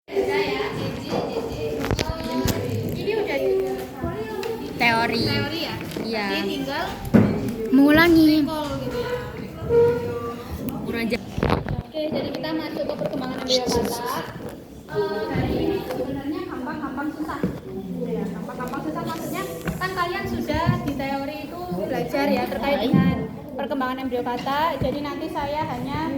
Ini udah Teori. teori ya? Iya. Nanti tinggal Mengulangi. recall gitu ya. Oke, jadi kita masuk ke perkembangan embryo kata. Hari ini sebenarnya gampang-gampang susah. Ya, gampang-gampang susah maksudnya kan kalian sudah di teori itu belajar ya terkait dengan perkembangan embryo kata. Jadi nanti saya hanya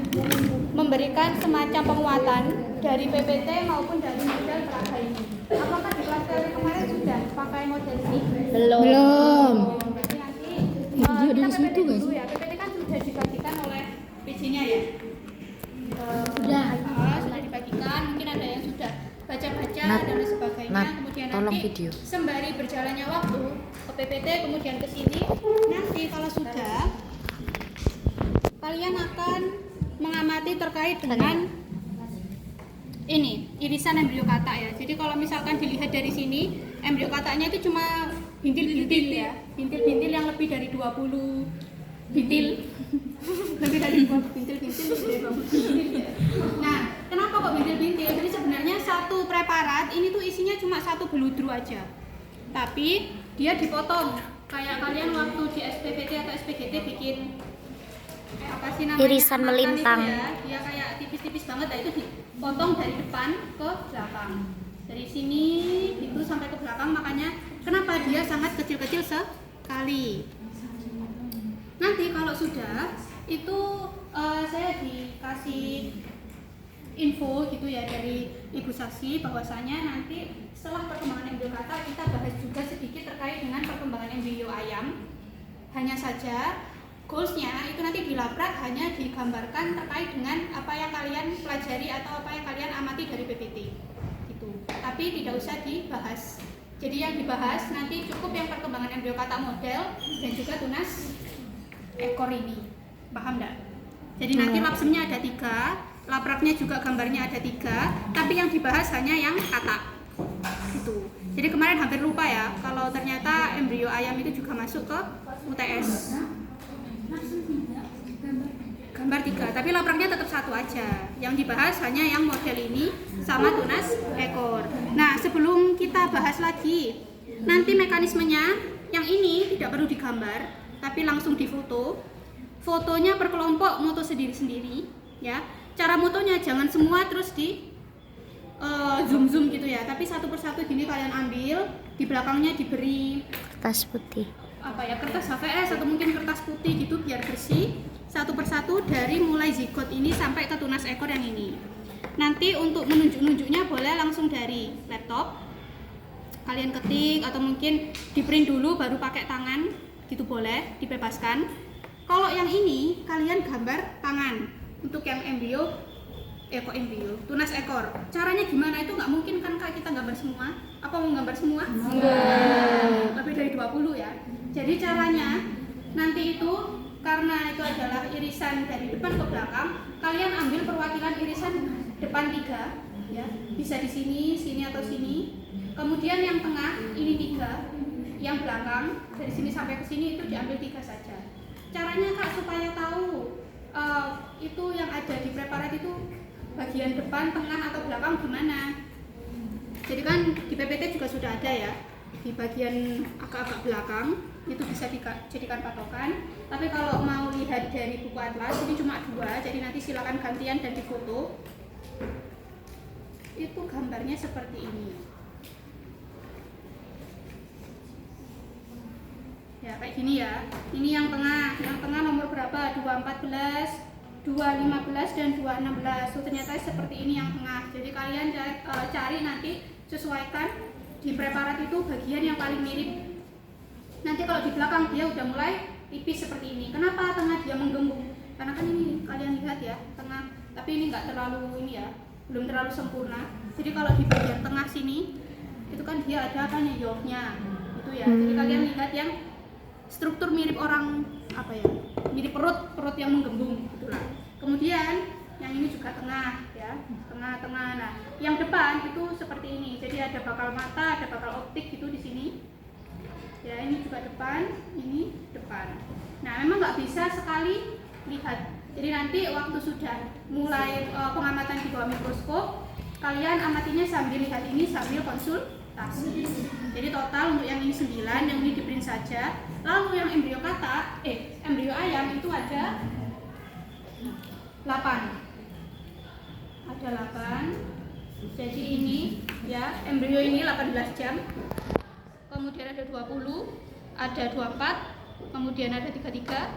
memberikan semacam penguatan dari PPT maupun dari model peraga ini. Apakah di kelas teori kemarin sudah pakai model ini? Belum. Jadi nanti Video dari kita situ, PPT guys. dulu ya. PPT kan sudah dibagikan oleh PC-nya ya. Sudah. Sudah dibagikan, mungkin ada yang sudah baca-baca Nat, dan lain sebagainya. Nat, Kemudian tolong nanti video. sembari berjalannya waktu ke PPT kemudian ke sini, nanti kalau sudah kalian akan mengamati terkait dengan ini irisan embrio kata ya. Jadi kalau misalkan dilihat dari sini, embrio katanya itu cuma bintil-bintil ya, bintil-bintil yang lebih dari 20 bintil. Lebih dari 20 bintil-bintil, lebih dari 20 bintil ya. Nah, kenapa kok bintil-bintil? Jadi sebenarnya satu preparat ini tuh isinya cuma satu beludru aja. Tapi dia dipotong kayak kalian waktu di SPPT atau SPGT bikin apa sih namanya? Irisan Makan melintang. itu ya. Dia kayak tipis-tipis banget, nah itu dipotong dari depan ke belakang. Dari sini itu sampai ke belakang, makanya kenapa dia sangat kecil-kecil sekali. Nanti kalau sudah itu saya dikasih info gitu ya dari Ibu Sasi bahwasanya nanti setelah perkembangan embrio kata kita bahas juga sedikit terkait dengan perkembangan embrio ayam. Hanya saja goalsnya itu nanti di labrak hanya digambarkan terkait dengan apa yang kalian pelajari atau apa yang kalian amati dari PPT gitu. Tapi tidak usah dibahas. Jadi yang dibahas nanti cukup yang perkembangan embrio kata model dan juga tunas ekor ini. Paham enggak? Jadi nanti labsemnya ada 3, labraknya juga gambarnya ada 3, tapi yang dibahas hanya yang kata gitu. Jadi kemarin hampir lupa ya kalau ternyata embrio ayam itu juga masuk ke UTS. Gambar 3, tapi labraknya tetap 1 aja. Yang dibahas hanya yang model ini sama tunas ekor. Nah, sebelum kita bahas lagi, nanti mekanismenya yang ini tidak perlu digambar, tapi langsung difoto. Fotonya per kelompok, moto sendiri-sendiri ya. Cara motonya jangan semua terus di zoom gitu ya, tapi satu persatu gini kalian ambil, di belakangnya diberi Kertas putih. apa ya, kertas HVS atau mungkin kertas putih gitu biar bersih, satu persatu dari mulai zigot ini sampai ke tunas ekor yang ini. Nanti untuk menunjuk-nunjuknya boleh langsung dari laptop kalian ketik atau mungkin di print dulu baru pakai tangan gitu, boleh dibebaskan. Kalau yang ini kalian gambar tangan untuk yang embrio tunas ekor. Caranya gimana itu nggak mungkin kan Kak kita gambar semua. Apa mau gambar semua? Enggak. Lebih dari 20 ya. Jadi caranya nanti itu karena itu adalah irisan dari depan ke belakang, kalian ambil perwakilan irisan depan 3 ya. Bisa di sini, sini atau sini. Kemudian yang tengah ini 3, yang belakang dari sini sampai ke sini itu diambil 3 saja. Caranya Kak supaya tahu itu yang ada di preparat itu bagian depan, tengah atau belakang gimana? Jadi kan di PPT juga sudah ada ya, di bagian agak-agak belakang itu bisa dijadikan patokan. Tapi kalau mau lihat dari buku atlas ini cuma 2, jadi nanti silakan gantian dan difoto. Itu gambarnya seperti ini. Ya kayak gini ya. Ini yang tengah nomor berapa? 214, 215 dan 216. So ternyata seperti ini yang tengah. Jadi kalian cari nanti sesuaikan di preparat itu bagian yang paling mirip. Nanti kalau di belakang dia udah mulai tipis seperti ini. Kenapa tengah dia menggembung? Karena kan ini kalian lihat ya, tengah. Tapi ini nggak terlalu ini ya, belum terlalu sempurna. Jadi kalau di bagian tengah sini itu kan dia ada kan yolknya itu ya. Jadi kalian lihat yang struktur mirip orang apa ya, mirip perut yang menggembung gitulah. Kemudian yang ini juga tengah ya, tengah. Nah yang depan itu seperti ini, jadi ada bakal mata, ada bakal optik gitu di sini ya. Ini juga depan, ini depan. Nah memang nggak bisa sekali lihat, jadi nanti waktu sudah mulai pengamatan di bawah mikroskop kalian amatinya sambil lihat ini sambil konsultasi. Jadi total untuk yang ini 9, yang ini di print saja. Lalu yang embrio embrio ayam itu ada 8. Ada 8. Jadi ini ya, embrio ini 18 jam. Kemudian ada 20, ada 24, kemudian ada 33,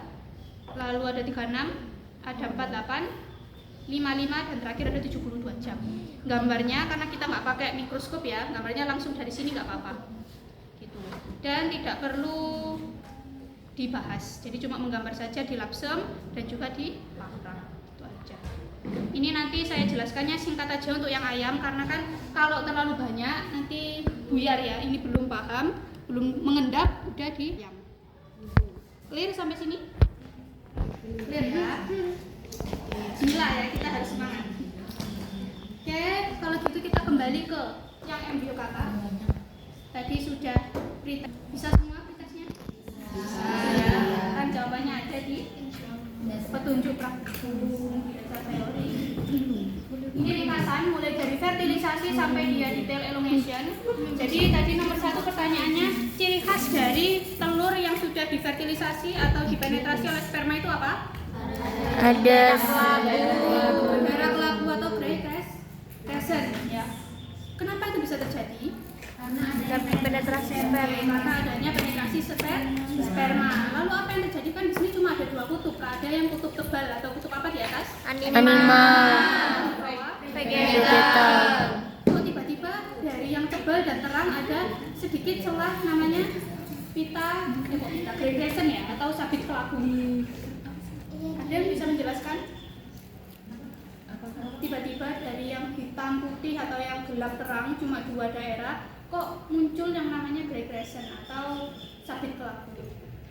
lalu ada 36, ada 48, 55, dan terakhir ada 72 jam. Gambarnya karena kita nggak pakai mikroskop ya, gambarnya langsung dari sini nggak apa-apa gitu. Dan tidak perlu dibahas, jadi cuma menggambar saja di lapsem dan juga di Pakra, itu aja. Ini nanti saya jelaskannya singkat aja untuk yang ayam, karena kan kalau terlalu banyak nanti buyar ya, ini belum paham, belum mengendap, udah di ayam. Clear sampai sini? Clear ya? Gila ya, kita harus semangat. Oke, kalau gitu kita kembali ke yang embrio kata. Tadi sudah bisa semua pretestnya? Bisa ya. Kan jawabannya ada di petunjuk praktikum, dasar teori. Ini ringkasan mulai dari fertilisasi sampai dia detail elongation. Jadi tadi nomor 1 pertanyaannya, ciri khas dari telur yang sudah difertilisasi atau dipenetrasi oleh sperma itu apa? Ada Merah kelabu atau grey crescent ya. Kenapa itu bisa terjadi? Karena ada penetrasi sperma. Karena adanya penetrasi sperma. Lalu apa yang terjadi? Kan di sini cuma ada 2 kutub. Ada yang kutub tebal atau kutub apa di atas? animal. Vegetal. Kok tiba-tiba dari yang tebal dan terang ada sedikit celah namanya pita grey crescent ya, atau sabit kelabu. Ada yang bisa menjelaskan? Tiba-tiba dari yang hitam putih atau yang gelap terang cuma 2 daerah, kok muncul yang namanya grey crescent atau sabit kelabu?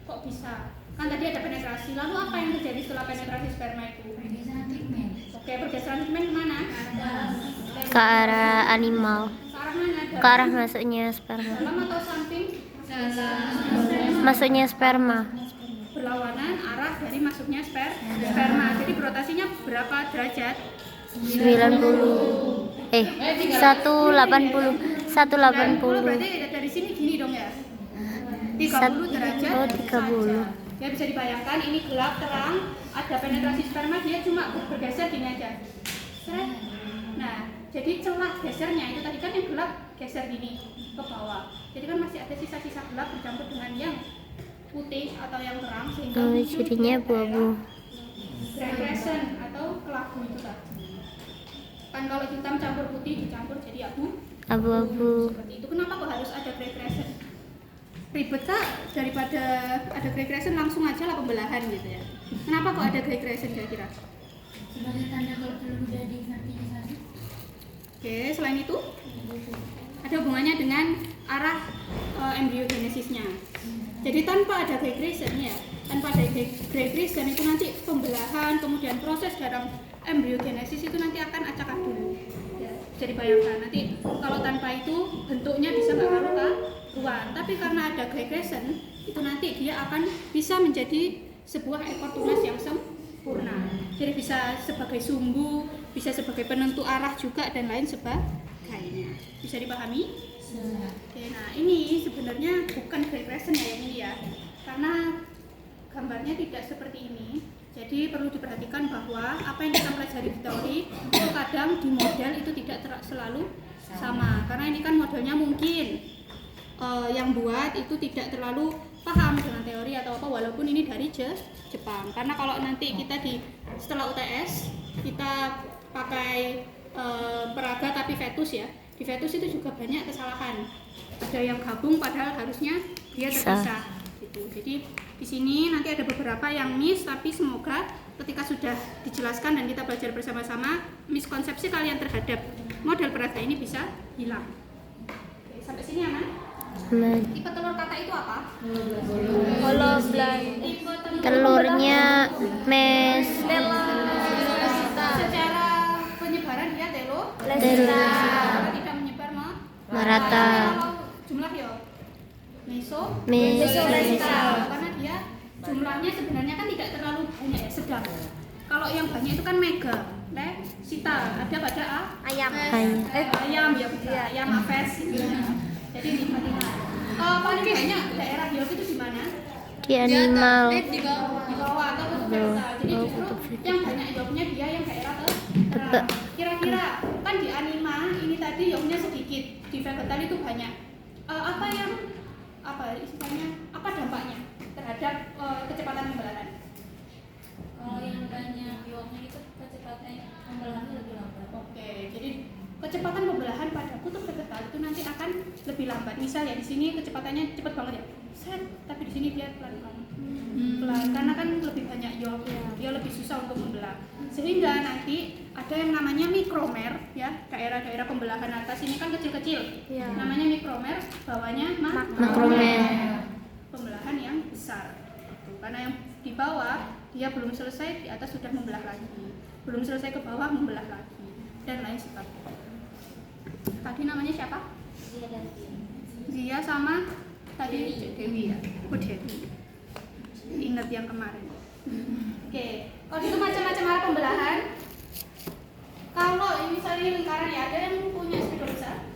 Kok bisa? Kan tadi ada penetrasi. Lalu apa yang terjadi setelah penetrasi sperma itu? Oke, pergeseran pigmen kemana? Ke arah animal. Ke arah mana? Ke arah masuknya sperma. Dalam atau samping? Masuknya sperma. Berlawanan arah dari masuknya sperma. Jadi rotasinya berapa derajat? 90. 180. 180. Berarti dari sini gini dong ya? 30 derajat. Oh, 30. Saja. Ya bisa dibayangkan ini gelap terang, ada penetrasi sperma, dia cuma bergeser gini aja. Nah, jadi celah gesernya itu tadi kan yang gelap geser gini ke bawah. Jadi kan masih ada sisa-sisa gelap bercampur dengan yang putih atau yang terang, sehingga Cirinya abu-abu. grey crescent atau kelabu itu tadi. Kan kalau hitam campur putih dicampur jadi Abu-abu. seperti itu. Kenapa kok harus ada grey crescent? Ribet kak, daripada ada grey crescent langsung aja lah pembelahan gitu ya. Kenapa kok ada grey crescent kira-kira? Sebagai tanda kalau telur udah difertilisasi. Oke, selain itu ada hubungannya dengan arah embryogenesisnya. Jadi tanpa ada grey crescent ya, tanpa ada grey crescent itu nanti pembelahan, kemudian proses dalam embryogenesis itu nanti akan acak adul. Ya, jadi bayangkan nanti kalau tanpa itu bentuknya bisa nggak karu-karuan, tapi karena ada grey crescent itu nanti dia akan bisa menjadi sebuah ekor tunas yang sempurna. Jadi bisa sebagai sumbu, bisa sebagai penentu arah juga dan lain sebagainya. Bisa dipahami? Oke, nah ini sebenarnya bukan grey crescent ya ini ya, karena gambarnya tidak seperti ini. Jadi perlu diperhatikan bahwa apa yang kita pelajari di teori itu kadang di model itu tidak selalu sama, karena ini kan modelnya mungkin yang buat itu tidak terlalu paham dengan teori atau apa, walaupun ini dari Jepang. Karena kalau nanti kita setelah UTS kita pakai peraga tapi fetus ya, di fetus itu juga banyak kesalahan, ada yang gabung padahal harusnya dia terpisah gitu. Jadi di sini nanti ada beberapa yang miss, tapi semoga ketika sudah dijelaskan dan kita belajar bersama-sama, miskonsepsi kalian terhadap model peraga ini bisa hilang. Oke, sampai sini aman? Tipe telur kata itu apa? Telurnya Secara penyebaran dia telur tidak menyebar merata. Kalau jumlah ya meso karena dia jumlahnya sebenarnya kan tidak terlalu banyak ya, sedang. Kalau yang banyak itu kan mega. lesita ada pada Ayam. ayam ya betul. Ayam apes gitu ya. Jadi di Madinah. Paling banyak daerah York itu di mana? Di animal. Di bawah atau kutub Vegetal. Jadi justru yang banyak Yorknya dia yang daerah Tebak. kira-kira kan di anima ini tadi Yorknya sedikit, di Vegetal itu banyak. Apa istilahnya? Apa dampaknya terhadap kecepatan pembelahan? Kalau yang banyak bioknya itu kecepatan pembelahannya lebih lambat. Oke, jadi kecepatan pembelahan pada kutub vegetal itu nanti akan lebih lambat. Misal ya di sini kecepatannya cepat banget ya, set, tapi di sini dia pelan-pelan. Pelan, karena kan lebih banyak ion, dia lebih susah untuk membelah. Sehingga nanti ada yang namanya mikromer, ya, daerah-daerah pembelahan atas ini kan kecil-kecil. Namanya mikromer, bawahnya makromer. Pembelahan yang besar. Gitu. Karena yang di bawah dia belum selesai, di atas sudah membelah lagi. Belum selesai ke bawah membelah lagi dan lain sebagainya. Tadi namanya siapa? Zia sama tadi Dewi ya. Dewi. Ingat yang kemarin. Oke, kalau itu macam-macam arah pembelahan. Kalau ini misalnya lingkaran ya, ada yang punya spidol besar?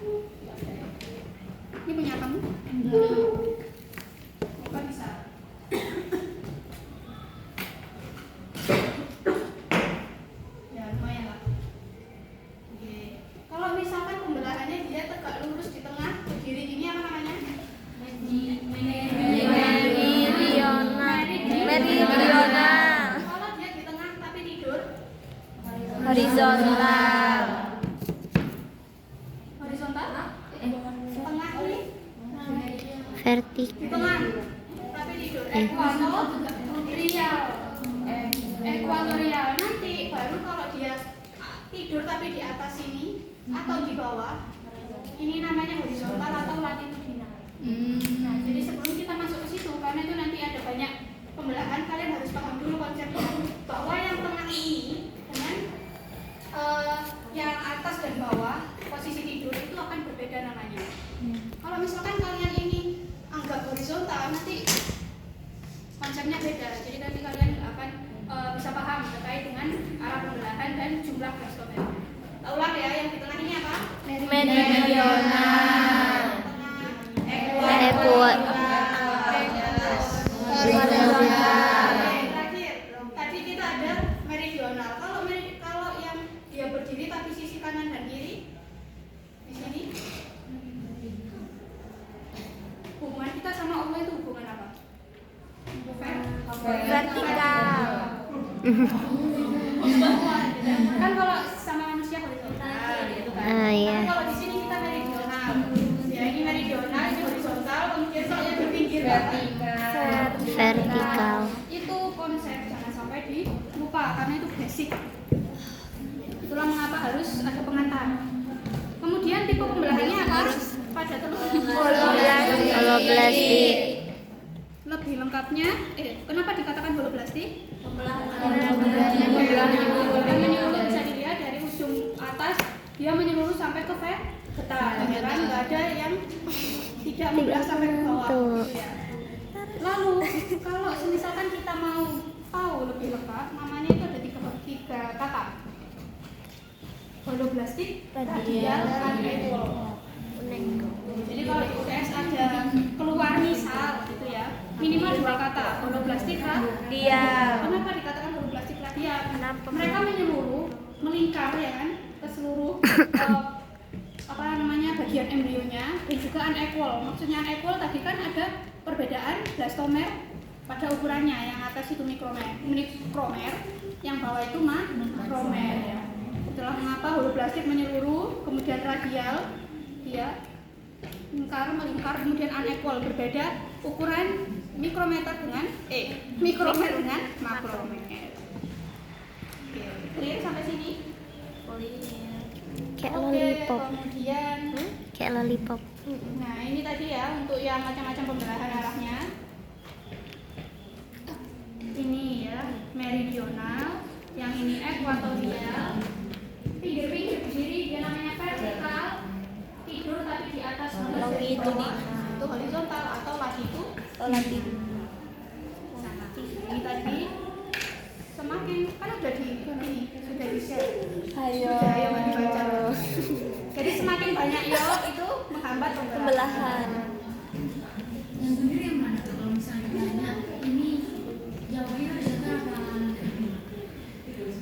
Ini punya kamu? Bukan bisa. Ya lumayan lah. Oke. Kalau misalkan pembelahannya dia tegak lurus di tengah, berdiri gini apa namanya? Meridional. Kalau dia di tengah tapi tidur Horizontal. horizontal? Tengah ini? Vertik. Di tengah tapi tidur ekuatorial. Ekuatorial nanti baru kalau dia tidur tapi di atas ini atau di bawah ini namanya horizontal atau latitudinal. Nah, jadi sebelum kita masuk ke situ karena itu nanti ada banyak pembelahan, kalian harus paham dulu konsepnya bahwa yang tengah ini dengan yang atas dan bawah posisi tidur itu akan berbeda namanya. Kalau misalkan kalian ini anggap horizontal nanti konsepnya beda, jadi nanti kalian akan bisa paham terkait dengan arah pembelahan dan jumlah blastomer. Ulang ya, yang di tengah ini apa? Meridional. Terakhir, tadi kita ada meridional. Kalau yang dia berdiri tapi sisi kanan dan kiri di sini, hubungan kita sama Allah itu hubungan apa? Vertikal. Kan kalau sama manusia horizontal gitu kan. Iya. Tapi kalau di sini kita meridional. Ya ini meridional, ini horizontal, kemudian kalau yang berpinggir Vertikal. itu konsep, jangan sampai dilupa karena itu basic. Itulah mengapa harus ada pengantar. Kemudian tipe pembelahannya apa? Pada telur Holoblastik. lebih lengkapnya, kenapa dikatakan holoblastik? Pembelahan Yang menyeluruh bisa dilihat dari ujung atas dia menyeluruh sampai ke vegetal, ya kan? Nggak ada yang tidak membelah sampai ke bawah. Gitu ya. Lalu kalau misalkan kita mau tahu lebih lengkap, namanya itu ada tiga kata. Holoblastik, radial, dan equal. Jadi kalau di UTS ada keluar misal gitu ya, minimal dua kata, holoblastik radial. Kenapa dikatakan holoblastik radial? Mereka menyeluruh, melingkar ya kan, ke seluruh bagian embrionya dan juga unequal. Maksudnya unequal tadi kan ada perbedaan blastomer pada ukurannya, yang atas itu mikromer, yang bawah itu makromer ya. Itulah mengapa holoblastik menyeluruh, kemudian radial dia melingkar, kemudian unequal, berbeda ukuran mikromer dengan makromer. Oke, clear sampai sini? Kayak Oke, lollipop. kemudian Kayak lollipop. nah ini tadi ya untuk yang macam-macam pembelahan arahnya. Ini ya meridional, yang ini ekuatorial, pinggir-pinggir berdiri dia namanya vertikal, tidur tapi di atas longitudinal itu horizontal atau latitude. Nah, ini tadi semakin kan sudah di share Ayo. Ayo mari baca. Jadi semakin banyak yo itu menghambat Pembelahan. Yang benar yang mana tuh kalau misalnya ditanya ini jawabannya ada berapa?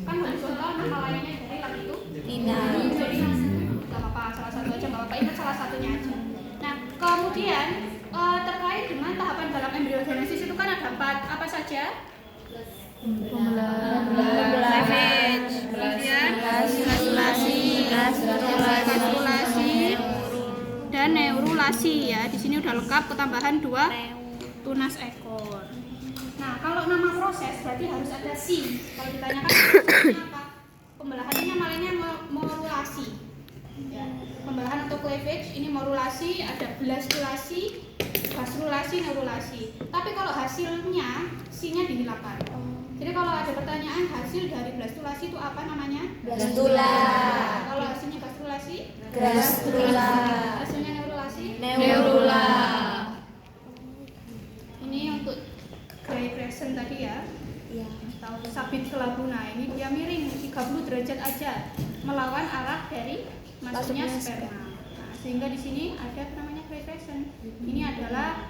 Kan harus contoh nama lainnya dari lab itu. Tidak. Jadi nggak apa-apa, salah satu aja nggak apa-apa. Ingat salah satunya aja. Nah kemudian terkait dengan tahapan dalam embryogenesis itu kan ada 4 apa saja? Cleavage. Kemudian Gastrulasi. gastrulasi dan neurulasi ya. Di sini udah lengkap ketambahan 2 tunas ekor. Nah, kalau nama proses berarti harus ada si. Kalau ditanyakan prosesnya apa? Pembelahan ini namanya morulasi. Ya. Pembelahan atau cleavage ini morulasi, ada blastulasi, gastrulasi, neurulasi. Tapi kalau hasilnya si-nya dihilangkan. Jadi kalau ada pertanyaan hasil dari blastulasi itu apa namanya? Blastula. Kalau hasilnya gastrulasi? Gastrula. Hasilnya neurulasi? Neurula. Ini untuk gray crescent tadi ya. Iya. Tahu sabit selabuna ini dia miring 30 derajat aja melawan arah dari masuknya sperma. Nah, sehingga di sini ada namanya gray crescent. Ini adalah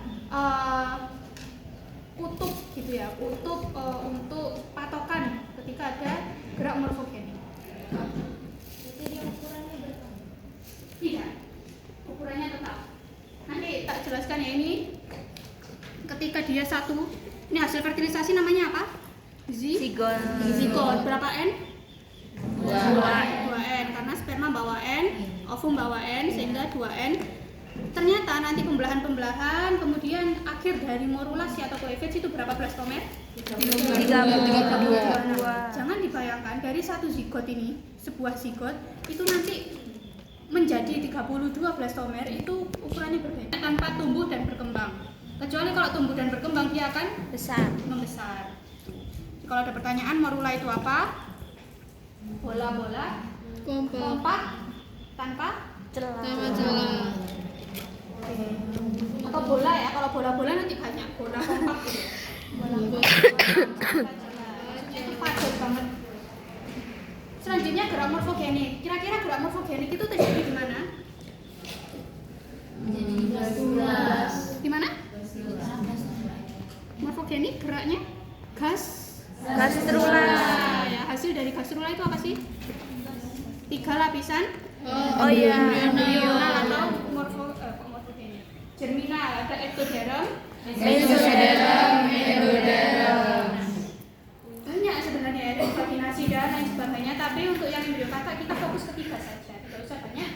kutub gitu ya, kutub untuk patokan ketika ada gerak morfogenik. Jadi dia ukurannya berapa? Tidak, ukurannya tetap. Nanti tak jelaskan ya ini. Ketika dia satu, ini hasil fertilisasi namanya apa? Zigon. Zigot. Berapa N? 2. 2N, karena sperma bawa N, ovum bawa N, sehingga 2N. Ternyata nanti pembelahan, kemudian akhir dari morulasi atau cleavage itu berapa blastomer? 32. Jangan dibayangkan dari satu zigot ini, sebuah zigot itu nanti menjadi 32 blastomer, itu ukurannya berbeda tanpa tumbuh dan berkembang. Kecuali kalau tumbuh dan berkembang dia akan Besar. membesar. Kalau ada pertanyaan morula itu apa? Bola-bola kompak tanpa Celah. atau bola ya, kalau bola-bola nanti banyak bola kompak gitu. Itu padat banget. Selanjutnya gerak morfogenik. Kira-kira gerak morfogenik itu terjadi di mana? Jadi blastula. Di mana? Morfogenik geraknya gas. Gastrula. Ya, hasil dari gastrula itu apa sih? 3 lapisan. Oh iya. Germinal atau morfogenik. Germinal ada ectoderm, Mesoderm. banyak sebenarnya ada invaginasi dan lain sebagainya, tapi untuk yang embriokata kita fokus ke 3 saja, tidak usah banyak.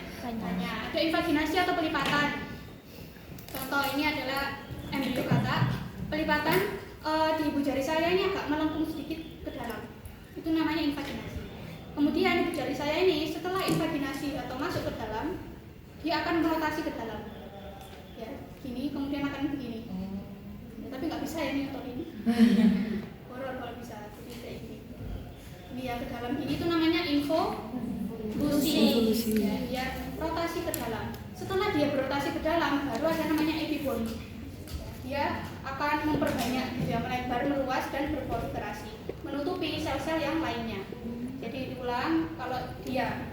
Ada invaginasi atau pelipatan. Contoh ini adalah embriokata, pelipatan di ibu jari saya ini agak melengkung sedikit ke dalam, itu namanya invaginasi. Kemudian ibu jari saya ini setelah invaginasi atau masuk ke dalam, dia akan merotasi ke dalam, ya gini, kemudian akan begini. Ya, tapi nggak bisa ya ini atau ini. Horor kalau bisa, jadi kayak gini. Ini ya ke dalam gini, itu namanya involusi. Ya, dia rotasi ke dalam. Setelah dia berotasi ke dalam, baru ada namanya epiboli. Dia akan memperbanyak, dia melebar, meluas dan berproliferasi, menutupi sel-sel yang lainnya. Jadi diulang, kalau dia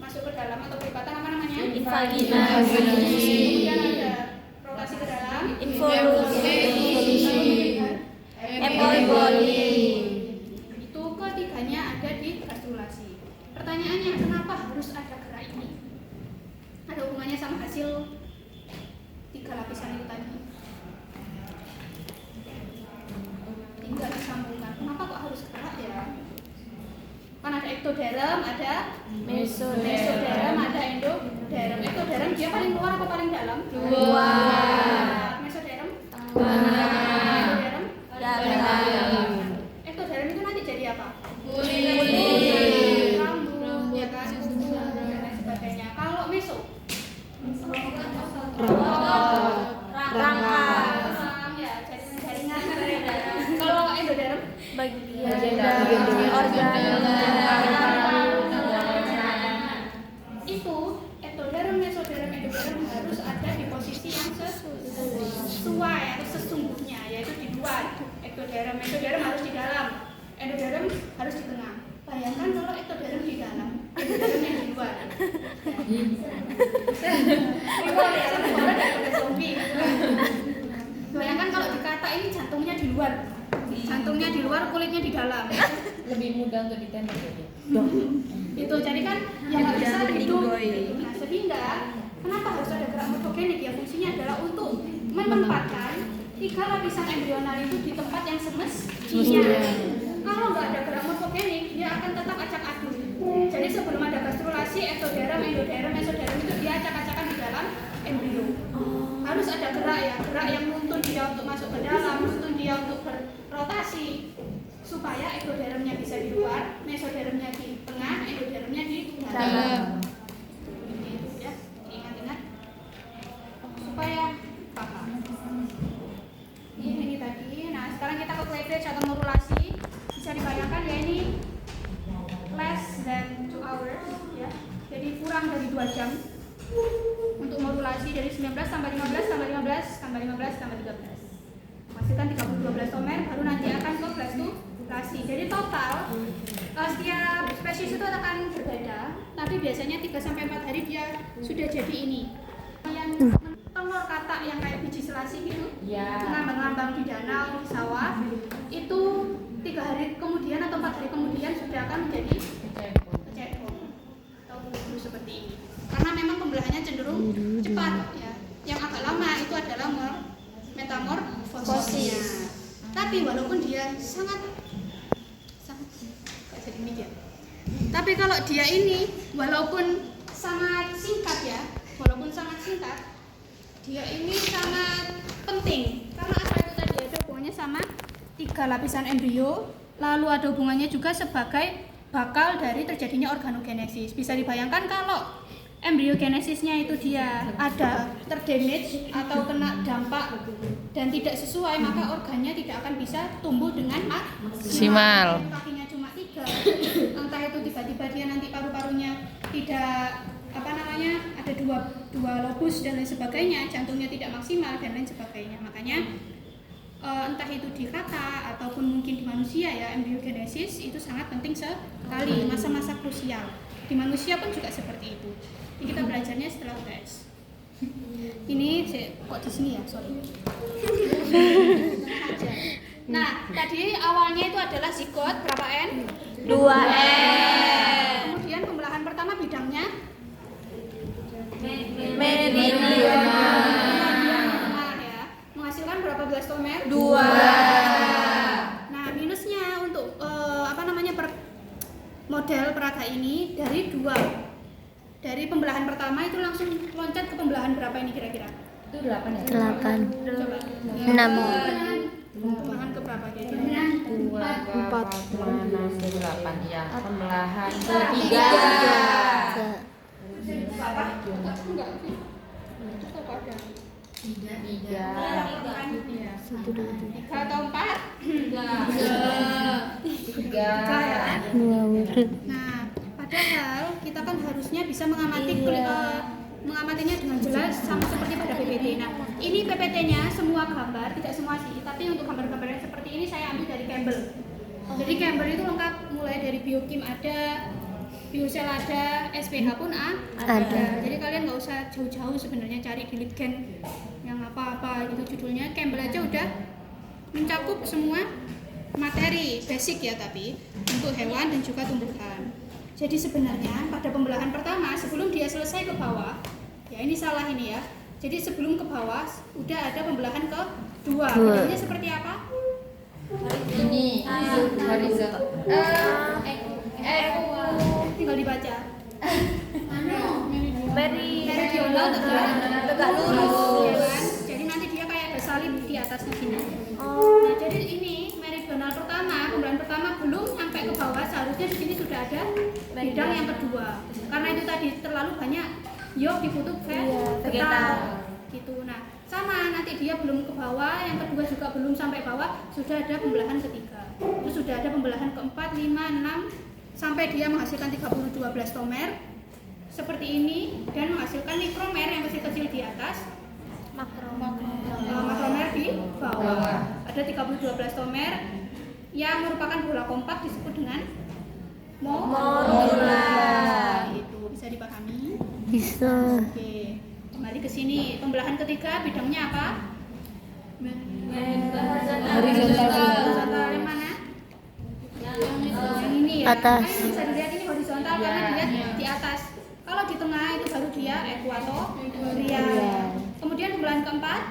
masuk ke dalam atau pelipatan apa namanya? Invaginasi. Kemudian ada rotasi ke dalam, Involusi. Epiboli. itu ketiganya ada di gastrulasi. Pertanyaannya, kenapa harus ada gerak ini? Ada hubungannya sama hasil 3 lapisan itu tadi. Tinggal disambungkan. Kenapa kok harus gerak ya? Kan ada ectoderm, ada mesoderm, ada endoderm. Ectoderm dia paling luar apa paling dalam? Luar. Mesoderm? Dalam. Endoderm? Ectoderm itu nanti jadi apa? Kulit. Rambut, ya kan? Dan lain sebagainya. Kalau meso? Rangka. Ya, jaringan. Kalau endoderm? Bagian dari organ. Itu ectoderm, mesoderm, endoderm harus ada di posisi Bayangkan kalau dikata ini jantungnya di luar. Jantungnya di luar, kulitnya di dalam. Lebih mudah untuk ditembak jadi. Itu jadi kan yang nggak bisa hidup. Nah, sehingga kenapa harus ada gerak morfogenik ya? Fungsinya adalah untuk menempatkan 3 lapisan embrional itu di tempat yang semestinya. Kalau nggak ada gerak morfogenik, dia akan tetap acak-aduk. Jadi sebelum ada gastrulasi, ektoderm, endoderm, mesoderm itu dia acak-acakan di dalam embrio. Harus ada gerak ya, gerak yang nuntun dia untuk masuk ke dalam, nuntun dia untuk berrotasi supaya ektodermnya bisa di luar, mesodermnya di tengah, endodermnya di dalam. Gitu ya, ingat-ingat supaya paham. Ini tadi. Nah, sekarang kita ke cleavage atau morulasi. Bisa dibayangkan ya ini less than 2 hours ya. Jadi kurang dari 2 jam untuk morulasi dari 19 tambah 15 tambah 15 tambah 15 tambah 13. Menghasilkan 12 tomer baru nanti akan ke plastulasi. Jadi total setiap spesies itu akan berbeda, tapi biasanya 3 sampai 4 hari dia sudah jadi ini. Yang telur katak yang kayak biji selasi gitu, ngambang-ngambang di danau, di sawah, itu 3 hari kemudian atau 4 hari kemudian sudah akan menjadi kecepong atau bulu seperti ini. Karena memang pembelahannya cenderung cepat ya. Yang agak lama itu adalah metamorfosisnya. Tapi walaupun dia sangat kayak jadi mikir. Tapi kalau dia ini walaupun sangat singkat ya, dia ini sangat penting karena apa itu tadi ada hubungannya sama 3 lapisan embrio, lalu ada hubungannya juga sebagai bakal dari terjadinya organogenesis. Bisa dibayangkan kalau embriogenesisnya itu dia ada terdamage atau kena dampak dan tidak sesuai, maka organnya tidak akan bisa tumbuh dengan maksimal. Kakinya cuma 3, entah itu tiba-tiba dia nanti paru-parunya tidak ada dua lobus dan lain sebagainya, jantungnya tidak maksimal dan lain sebagainya. Makanya entah itu di kata ataupun mungkin di manusia ya, embryogenesis itu sangat penting sekali, masa-masa krusial. Di manusia pun juga seperti itu. Ini kita belajarnya setelah tes. Ini kok di sini ya, sorry. Nah, tadi awalnya itu adalah zigot berapa N? 2N. Kemudian pembelahan pertama bidangnya Meridional. ya, menghasilkan berapa belas tomer? 2. Nah, minusnya untuk model peraga ini dari 2. Dari pembelahan pertama itu langsung loncat ke pembelahan berapa ini kira-kira? Itu 8 ya? 8. Coba. 6. Pembelahan ke berapa kira-kira? 4 6 8 ya. Pembelahan Tiga. ketiga. Apa? Enggak. Cukup ada. 3. Iya. 3 atau 4? 3. Ya. Wow. Nah, padahal kita kan harusnya bisa mengamatinya dengan jelas sama seperti pada PPT. Nah, ini PPT-nya semua gambar, tidak semua sih, tapi untuk gambar-gambar yang seperti ini saya ambil dari Campbell. Jadi Campbell itu lengkap mulai dari biokim ada, biosel ada, SPH pun ada. Jadi kalian nggak usah jauh-jauh sebenarnya cari di Litgen yang apa-apa gitu judulnya. Campbell aja udah mencakup semua materi basic ya, tapi untuk hewan dan juga tumbuhan. Jadi sebenarnya pada pembelahan pertama sebelum dia selesai ke bawah, ya ini salah ini ya. Jadi sebelum ke bawah udah ada pembelahan ke 2. Bentuknya seperti apa? Ini horizontal. Tinggal dibaca. Meridional tegak Ya lurus. kan? Jadi nanti dia kayak ada salib di atasnya gini. Nah, jadi ini meridional pertama, pembelahan pertama belum sampai ke bawah, seharusnya di sini sudah ada bidang yang kedua. Karena itu tadi terlalu banyak yok di kutub vegetal. Gitu. Nah, sama nanti dia belum ke bawah, yang kedua juga belum sampai bawah, sudah ada pembelahan ketiga. Terus sudah ada pembelahan keempat, 5, 6 sampai dia menghasilkan 32 blastomer seperti ini dan menghasilkan mikromer yang kecil-kecil di atas, makromer di bawah. Ada 32 blastomer yang merupakan bola kompak disebut dengan morula. Itu bisa dipahami? Bisa. Oke. Kembali ke sini. Pembelahan ketiga bidangnya apa? Horizontal. Yang mana? Yang ini ya. Atas. Kan bisa dilihat ini horizontal karena dilihat di atas. Kalau di tengah itu baru dia ekuatorial. Kemudian pembelahan keempat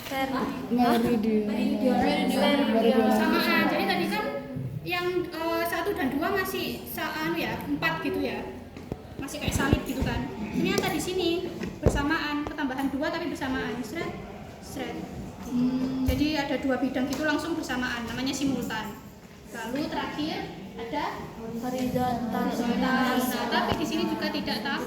samaan. Jadi tadi kan yang 1 dan 2 masih 4 gitu ya. Masih kayak salib gitu kan. Ternyata di sini bersamaan, ketambahan 2 tapi bersamaan. Sret. Jadi ada 2 bidang gitu langsung bersamaan, namanya simultan. Lalu terakhir ada horizontal. Nah, tapi di sini juga tidak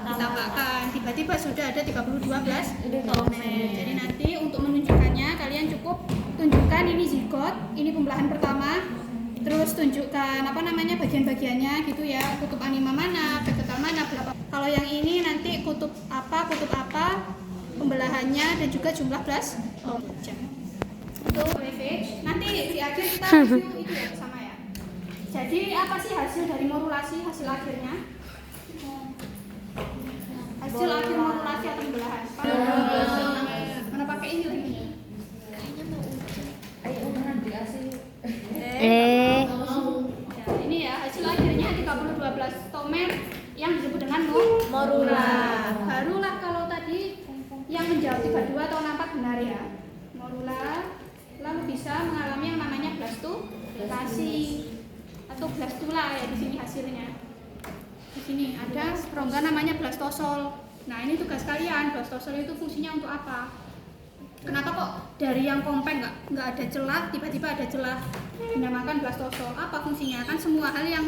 ditambahkan. Tiba-tiba sudah ada 32 belas tomer. Jadi nanti untuk menunjukkannya kalian cukup tunjukkan ini zigot, ini pembelahan pertama. Terus tunjukkan bagian-bagiannya gitu ya, kutub anima mana, vegetal mana, berapa. Kalau yang ini nanti kutub apa, pembelahannya dan juga jumlah belas jam. Itu cleavage. Nanti di akhir kita review itu ya bersama ya. Jadi apa sih hasil dari morulasi, hasil akhirnya? Hasil akhir morulasi atau pembelahan? Mana pakai ini lagi? Ya, ini ya hasil akhirnya 32 tomer yang disebut dengan morula. Barulah kalau tadi yang menjawab 32 atau 64 benar ya. Morula lalu bisa mengalami yang namanya blastulasi atau blastula ya di sini hasilnya. Di sini ada rongga namanya blastosol. Nah, ini tugas kalian. Blastosol itu fungsinya untuk apa? Kenapa kok dari yang kompak nggak ada celah, tiba-tiba ada celah? Dinamakan blastosol. Apa fungsinya? Kan semua hal yang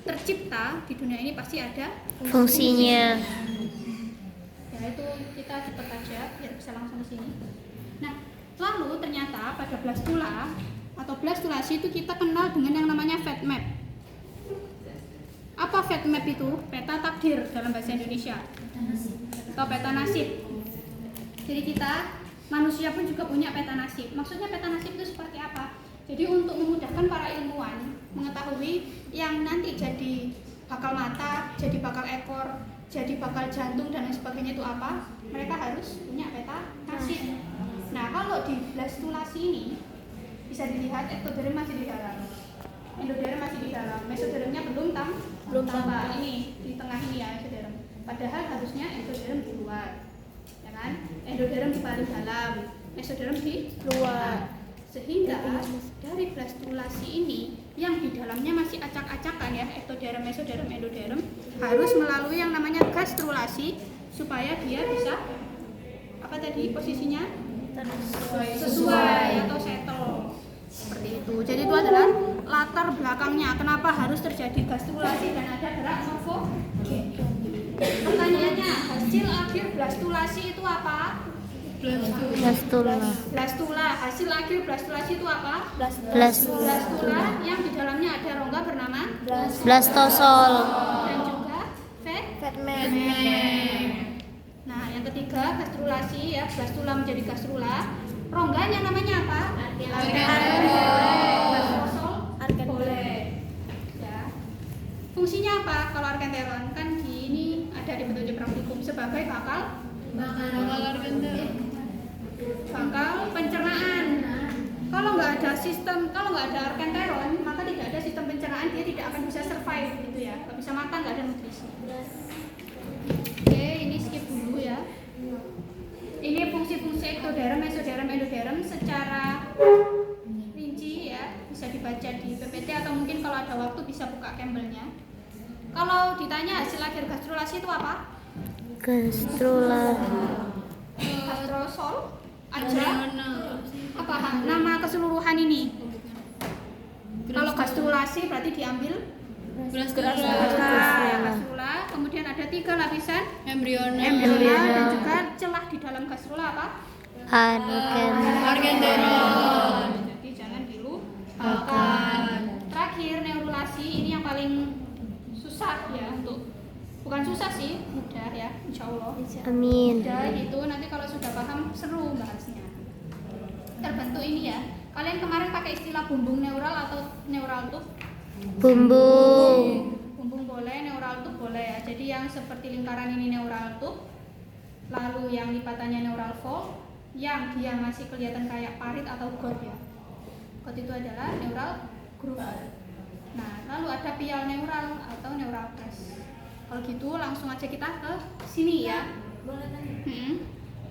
tercipta di dunia ini pasti ada Fungsinya. Ya itu kita cepat aja biar bisa langsung ke sini. Nah, lalu ternyata pada blastula atau blastulasi itu kita kenal dengan yang namanya fate map. Apa fate map itu? Peta takdir dalam bahasa Indonesia atau peta nasib. Jadi kita manusia pun juga punya peta nasib. Maksudnya peta nasib itu seperti apa? Jadi untuk memudahkan para ilmuwan mengetahui yang nanti jadi bakal mata, jadi bakal ekor, jadi bakal jantung dan lain sebagainya itu apa, mereka harus punya peta nasib. Nah, kalau di blastulasi ini bisa dilihat ektoderm masih di dalam, endoderm masih di dalam, mesodermnya belum tambah. Ini di tengah ini ya ektoderm. Padahal harusnya endoderm di luar, ya kan? Endoderm di paling dalam, mesoderm di luar. Sehingga dari blastulasi ini yang di dalamnya masih acak-acakan ya, ektoderm, mesoderm, endoderm harus melalui yang namanya gastrulasi supaya dia bisa apa tadi posisinya sesuai atau settle seperti itu. Jadi itu adalah latar belakangnya kenapa harus terjadi gastrulasi dan ada gerak morfogen. Pertanyaannya, hasil akhir blastulasi itu apa? Blastula. Hasil akhir blastulasi itu apa? Blastula yang di dalamnya ada rongga bernama Blastosol. dan juga fate map. Nah, yang ketiga gastrulasi ya, blastula menjadi gastrula. Rongganya namanya apa? Boleh. Ya. Fungsinya apa? Kalau arkenteron kan di ini ada di petunjuk praktikum sebagai bakal pencernaan. Kalau nggak ada arkenteron, maka tidak ada sistem pencernaan, dia tidak akan bisa survive gitu ya, nggak bisa makan, nggak ada nutrisi. Oke, ini skip dulu ya. Ini fungsi-fungsi ektoderm, mesoderm, endoderm secara rinci ya, bisa dibaca di PPT atau mungkin kalau ada waktu bisa buka Campbell-nya. Kalau ditanya hasil akhir gastrulasi itu apa? Gastrosol aja apa nama keseluruhan ini? Kalau gastrulasi berarti diambil gastrula, kemudian ada 3 lapisan embrional dan juga celah di dalam gastrula apa? Arkenteron. Jadi jangan dilupakan. Terakhir neurulasi, ini yang paling susah ya bukan susah sih, mudah ya, insya Allah. Amin. Mudah itu nanti kalau sudah paham seru bahasnya. Terbentuk ini ya. Kalian kemarin pakai istilah bumbung neural atau neural tube? Bumbung. Bumbung boleh, neural tube boleh ya. Jadi yang seperti lingkaran ini neural tube, Lalu yang lipatannya neural fold, yang dia masih kelihatan kayak parit atau got ya. Got itu adalah neural groove. Nah, lalu ada pial neural atau neural crest. Kalau gitu langsung aja kita ke sini ya. Boleh tanya?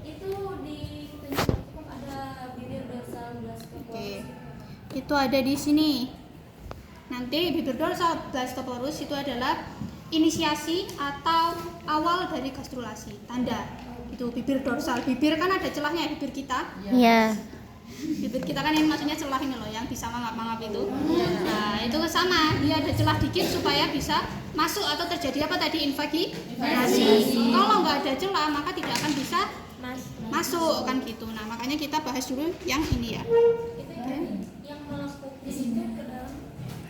Itu di penyakit ada bibir dorsal blastoporus. Oke. Itu ada di sini. Nanti bibir dorsal blastoporus itu adalah inisiasi atau awal dari gastrulasi. Tanda itu bibir dorsal. Bibir kan ada celahnya bibir kita. Ya. Bibir kita kan ini maksudnya celah ini loh yang bisa mangap-mangap itu. Nah, itu sama. Dia ada celah dikit supaya bisa masuk atau terjadi apa tadi invaginasi. Kalau nggak ada celah maka tidak akan bisa masuk kan gitu. Nah, makanya kita bahas dulu yang ini ya. Itu yang melengkung di situ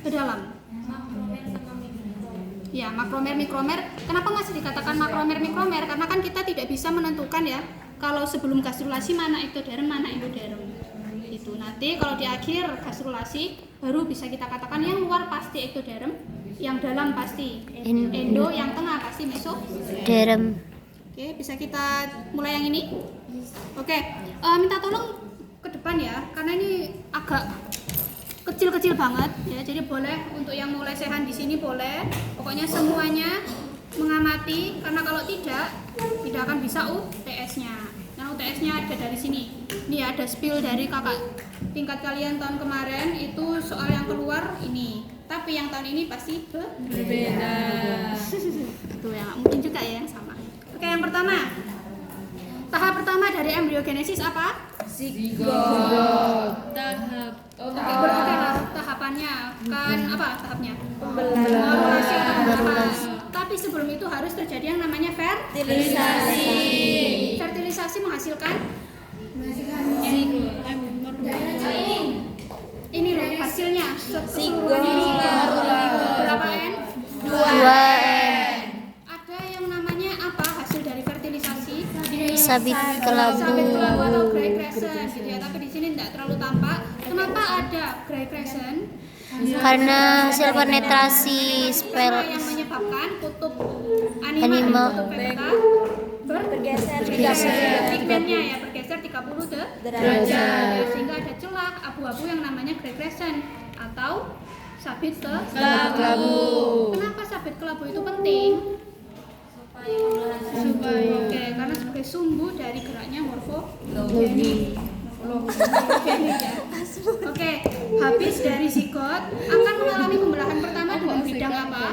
Ke dalam. makromer sama mikromer. Ya, makromer mikromer. Kenapa masih dikatakan makromer mikromer? Karena kan kita tidak bisa menentukan ya kalau sebelum gastrulasi mana ektoderm, mana endoderm. Itu nanti kalau di akhir gastrulasi baru bisa kita katakan yang luar pasti ektoderm, yang dalam pasti endo, yang tengah pasti mesoderm. Oke, bisa kita mulai yang ini. Oke, minta tolong ke depan ya, karena ini agak kecil-kecil banget ya. Jadi boleh untuk yang mulai sehan di sini boleh. Pokoknya semuanya mengamati, karena kalau tidak akan bisa UTS-nya. Nah, UTS-nya ada dari sini. Ini ada spill dari kakak tingkat kalian tahun kemarin, itu soal yang keluar ini. Tapi yang tahun ini pasti berbeda. Itu ya, mungkin juga ya yang sama. Oke, yang pertama. Tahap pertama dari embryogenesis apa? Tahapannya kan apa tahapnya? Pembelahan. Tapi sebelum itu harus terjadi yang namanya fertilisasi. Fertilisasi menghasilkan ini loh hasilnya. Berapa N? 2N. Ada yang namanya apa hasil dari fertilisasi? Sabit kelabu. Sabit kelabu atau gray crescent gitu ya. Tapi di sini tidak terlalu tampak. Kenapa ada gray crescent? Karena hasil penetrasi Karena yang spell menyebabkan kutub anima dan Anima. kutub beta bergeser pigmennya ya bergeser 30 derajat sehingga ada celah abu-abu yang namanya gray crescent atau sabit kelabu. Kenapa sabit kelabu itu penting? Oke, karena sebagai sumbu dari geraknya morfogenik. Oke, habis dari zigot akan mengalami pembelahan pertama dengan bidang apa?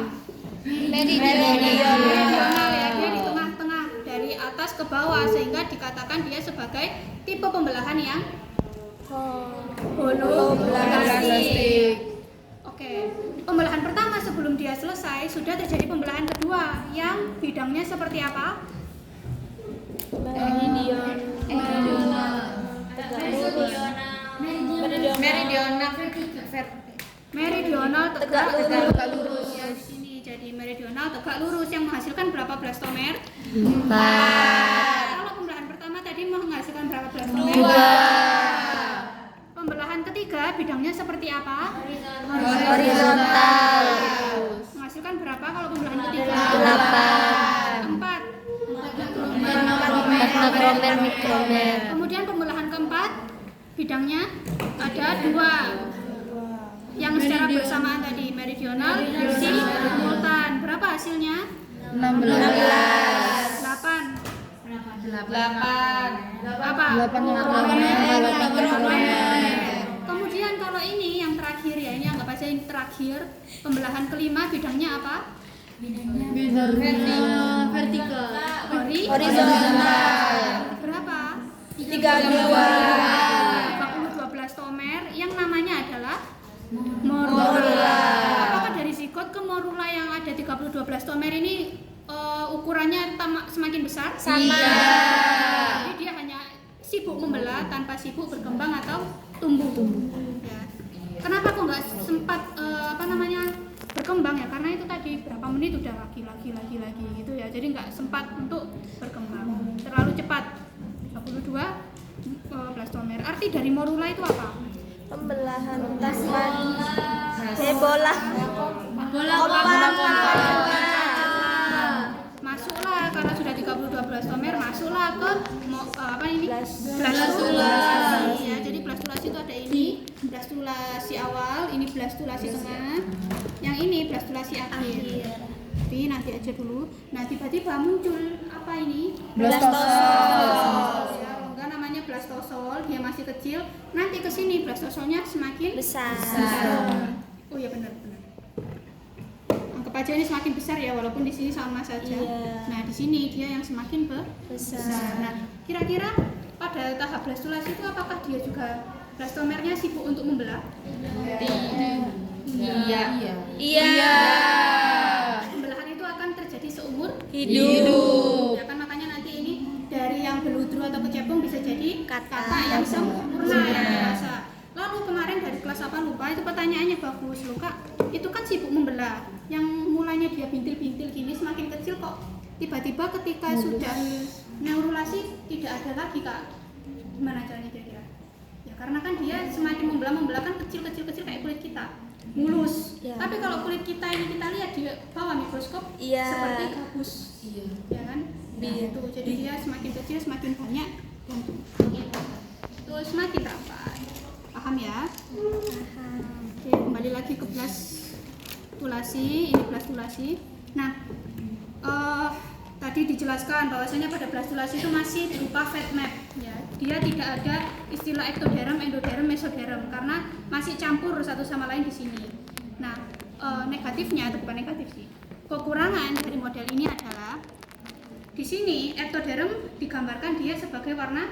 Meridional ya, dia di tengah-tengah dari atas ke bawah sehingga dikatakan dia sebagai tipe pembelahan yang holoblastik. Oke, pembelahan pertama sebelum dia selesai sudah terjadi pembelahan kedua yang bidangnya seperti apa? Meridional tegak lurus. Ya, di sini jadi meridional tegak lurus yang menghasilkan berapa blastomer? 4. Kalau pembelahan pertama tadi menghasilkan berapa blastomer? 2. Pembelahan ketiga bidangnya seperti apa? Horizontal. Menghasilkan berapa kalau pembelahan ketiga? 8. 4. 4 makromer mikromer. Kemudian pembelahan keempat bidangnya ada 2 yang secara bersamaan tadi meridional simultan. Berapa hasilnya? 16. 8. Apa? 8 makromer. Kemudian kalau ini yang terakhir ya, ini anggap aja ini terakhir. Pembelahan kelima bidangnya apa? Vertikal. Horizontal. Berapa? 32 blastomer yang namanya adalah morula. Apakah dari zigot ke morula yang ada 32 blastomer ini ukurannya semakin besar? Sama. Jadi dia hanya sibuk membelah tanpa sibuk berkembang atau tumbuh. Ya. Kenapa kok nggak sempat berkembang ya? Karena itu tadi berapa menit udah lagi gitu ya. Jadi nggak sempat untuk berkembang. Terlalu cepat. 32 blastomer. Arti dari morula itu apa? Pembelahan tanpa bola. Masuklah karena sudah 32 blastomer, masuklah ke apa ini? Blastulasi ya. Jadi blastulasi itu ada ini, blastulasi awal, ini blastulasi tengah. Yang ini blastulasi akhir. Tapi nanti aja dulu. Nah, tiba-tiba muncul apa ini? Blastosol. Ya, rongga namanya blastosol, dia masih kecil. Nanti ke sini blastosolnya semakin Besar. Oh ya benar. Anggap aja ini semakin besar ya, walaupun di sini sama saja. Iya. Nah, di sini dia yang semakin Besar. Nah, kira-kira pada tahap blastulasi itu apakah dia juga blastomernya sibuk untuk membelah? Iya. Pembelahan itu akan terjadi seumur Hidup. ya kan, makanya nanti ini dari yang beludru atau kecebong bisa jadi Kata yang sempurna yang dewasa. Lalu kemarin dari kelas apa lupa, itu pertanyaannya bagus loh Kak. Itu kan sibuk membelah. Yang mulanya dia bintil-bintil gini semakin kecil kok tiba-tiba ketika sudah neurulasi tidak ada lagi Kak. Gimana caranya kira-kira? Ya karena kan dia semakin membelah kan kecil kayak kulit kita. Mulus. Ya. Tapi kalau kulit kita ini kita lihat di bawah mikroskop Iya. seperti gabus. Ya kan? Nah, itu. Jadi dia semakin kecil semakin banyak dan terus semakin rapat. Paham ya? Oke, kembali lagi ke blastulasi. Ini blastulasi. Nah, tadi dijelaskan bahwasanya pada blastulasi itu masih berupa fat map ya. Dia tidak ada istilah ektoderm, endoderm, mesoderm karena masih campur satu sama lain di sini. Nah, negatifnya itu bukan negatif sih. Kekurangan dari model ini adalah di sini ektoderm digambarkan dia sebagai warna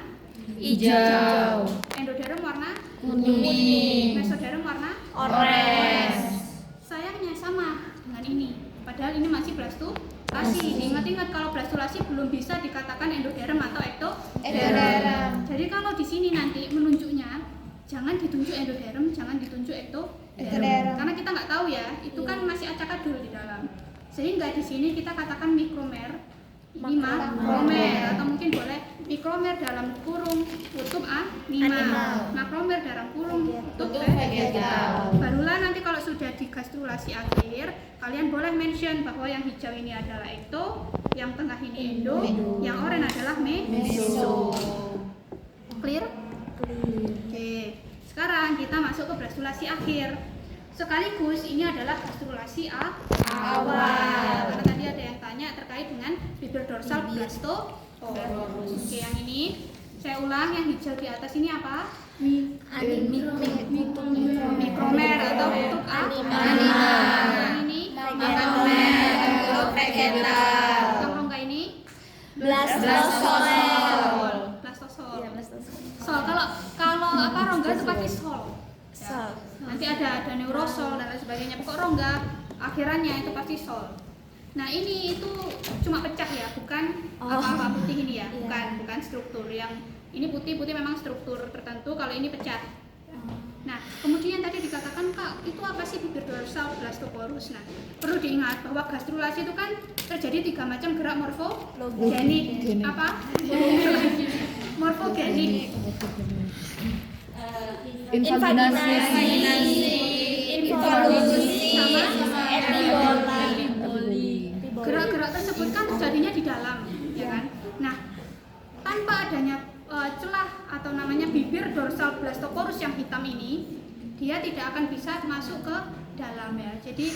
Hijau. endoderm warna Kuning. mesoderm warna Orange. sayangnya sama dengan ini, padahal ini masih blastulasi. Ingat-ingat kalau blastulasi belum bisa dikatakan endoderm atau ektoderm. Jadi kalau di sini nanti menunjuknya jangan ditunjuk endoderm, jangan ditunjuk ektoderm. Karena kita nggak tahu ya, itu kan masih acak-adul di dalam. Sehingga di sini kita katakan mikromer, ini makromer, atau mungkin boleh mikromer dalam kurung kutub animal, makromer dalam kurung kutub vegetal. Barulah nanti kalau sudah di gastrulasi akhir, kalian boleh mention bahwa yang hijau ini adalah ekto, yang tengah ini endo, yang oranye adalah meso. Clear? Oke. Sekarang kita masuk ke gastrulasi akhir. Sekaligus ini adalah gastrulasi awal. Karena tadi ada yang tanya terkait dengan bibir dorsal blastoporus. Oke, yang ini saya ulang, yang hijau di atas ini apa? Mikromer atau kutub animal. Yang ini makromer vegetal. Yang rongga ini Blastosol. blastosol. Sol, kalau apa rongga itu pasti sol. Sol. Nanti ada neurosol dan lain sebagainya. Pokok rongga akhirannya itu pasti sol. Nah ini itu cuma pecah ya, bukan apa-apa putih ini ya, bukan struktur. Yang ini putih memang struktur tertentu. Kalau ini pecah. Nah kemudian tadi dikatakan Kak, itu apa sih bibir dorsal blastoporus? Nah perlu diingat bahwa gastrulasi itu kan terjadi 3 macam gerak morfogenik. Apa? Morfogenik. Invaginasi. Involusi. Sama emboli. gerak-gerak tersebut kan terjadinya di dalam, ya kan? Nah, tanpa adanya celah atau namanya bibir dorsal blastoporus yang hitam ini, dia tidak akan bisa masuk ke dalam ya. Jadi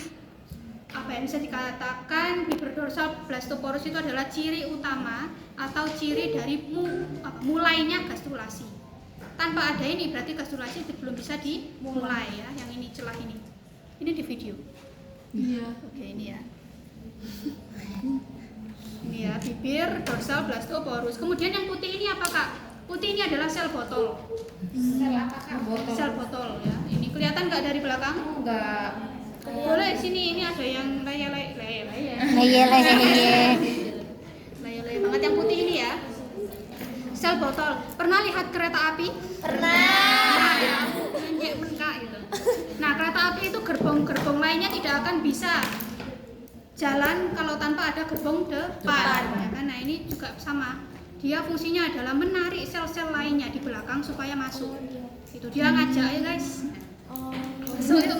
apa yang bisa dikatakan bibir dorsal blastoporus itu adalah ciri utama atau ciri dari mulainya gastrulasi. Tanpa ada ini berarti gastrulasi belum bisa dimulai ya. Yang ini celah ini. Ini di video. Iya. Oke, ini ya. Ini ya, bibir dorsal blastoporus. Kemudian yang putih ini apa Kak? Putih ini adalah sel botol. Sel apa Kak? Sel botol ya. Ini kelihatan nggak dari belakang? Enggak. Boleh sini, ini ada yang leye-leye banget yang putih ini ya. Sel botol. Pernah lihat kereta api? Pernah. Gitu. Nah, kereta api itu gerbong-gerbong lainnya tidak akan bisa jalan kalau tanpa ada gerbong depan. Ya kan? Nah, ini juga sama. Dia fungsinya adalah menarik sel-sel lainnya di belakang supaya masuk. Itu dia ngajak ya guys. Masuk gitu.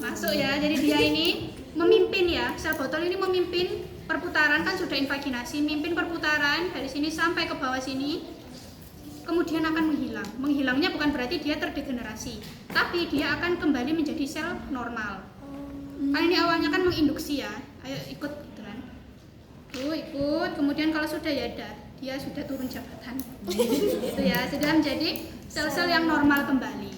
Masuk ya. Jadi dia ini memimpin ya. Sel botol ini memimpin perputaran kan sudah invaginasi, mimpin perputaran dari sini sampai ke bawah sini, kemudian akan menghilang. Menghilangnya bukan berarti dia terdegenerasi, tapi dia akan kembali menjadi sel normal. Kan ini awalnya kan menginduksi ya, ayo ikut gitu kan. Tuh ikut, kemudian kalau sudah ya udah, dia sudah turun jabatan. Gitu ya, sudah menjadi sel-sel yang normal kembali.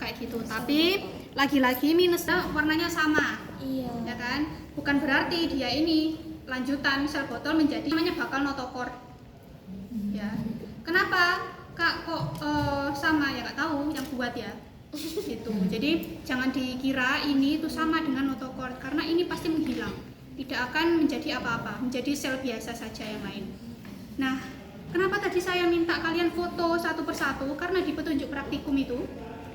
Kayak gitu, tapi lagi-lagi minusnya warnanya sama. Iya. Ya kan? Bukan berarti dia ini lanjutan sel botol menjadi namanya bakal notochord. Ya. Kenapa? Kak kok sama ya nggak tahu yang buat ya. Gitu. Jadi jangan dikira ini itu sama dengan notochord karena ini pasti menghilang. Tidak akan menjadi apa-apa, menjadi sel biasa saja yang lain. Nah, kenapa tadi saya minta kalian foto satu persatu? Karena di petunjuk praktikum itu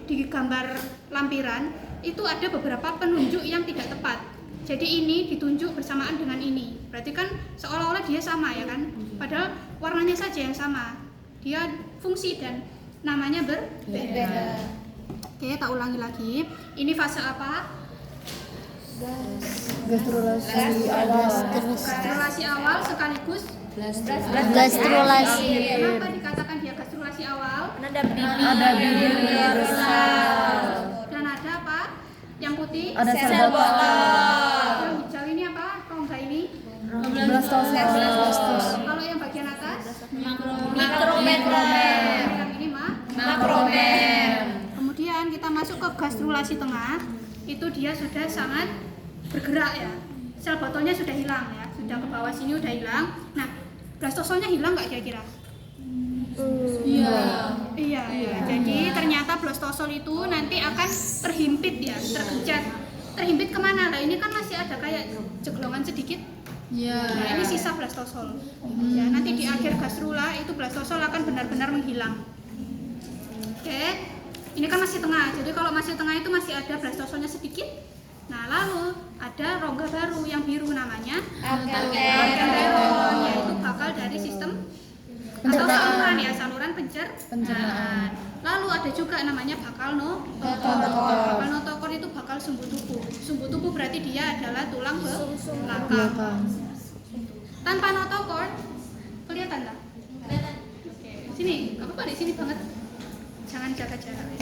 di gambar lampiran itu ada beberapa penunjuk yang tidak tepat. Jadi ini ditunjuk bersamaan dengan ini. Berarti kan seolah-olah dia sama ya kan? Padahal warnanya saja yang sama. Dia fungsi dan namanya berbeda. Oke, tak ulangi lagi. Ini fase apa? Gastrulasi awal sekaligus Gastrulasi. Kenapa dikatakan dia gastrulasi awal? Ada bibir dorsal. Dan ada apa? Yang putih? Ada sel botol. Yang hijau ini apa? Rongga ini? Blastosa. Kalau yang bagian atas? Mikromer. Yang ini Makromer. Kemudian kita masuk ke gastrulasi tengah. Itu dia sudah sangat bergerak ya. Sel botolnya sudah hilang ya. Sudah ke bawah sini udah hilang. Nah, blastosolnya hilang nggak kira-kira? Iya. Jadi ternyata blastosol itu nanti akan terhimpit ya, tergencet. Terhimpit kemana? Nah ini kan masih ada kayak jeglongan sedikit. Nah ini sisa blastosol. Ya, nanti di akhir gastrula itu blastosol akan benar-benar menghilang. Oke, ini kan masih tengah. Jadi kalau masih tengah itu masih ada blastosolnya sedikit. Nah lalu ada rongga baru yang biru namanya arkenteron, yaitu bakal dari sistem atau saluran ya, saluran pencernaan. Lalu ada juga namanya bakal notochord. Bakal notochord itu bakal sumbu tubuh. Sumbu tubuh berarti dia adalah tulang belakang. Tanpa notochord kelihatan tak? Oke, sini, apa di sini banget. Jangan jaga jarak.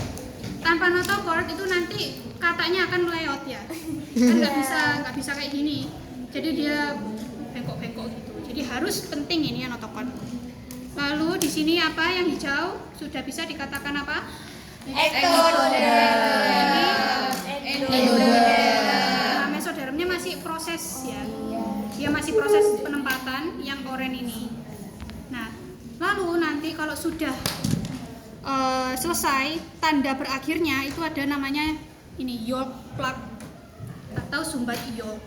Tanpa notochord itu nanti katanya akan meleot ya. Kan nggak bisa kayak gini. Jadi dia bengkok-bengkok gitu. Jadi harus penting ini ya notochord. Lalu di sini apa yang hijau sudah bisa dikatakan apa? Nah, mesodermnya masih proses ya. Dia masih proses penempatan yang oranye ini. Nah, lalu nanti kalau sudah selesai tanda berakhirnya itu ada namanya ini Yolk plug atau sumbat Yolk.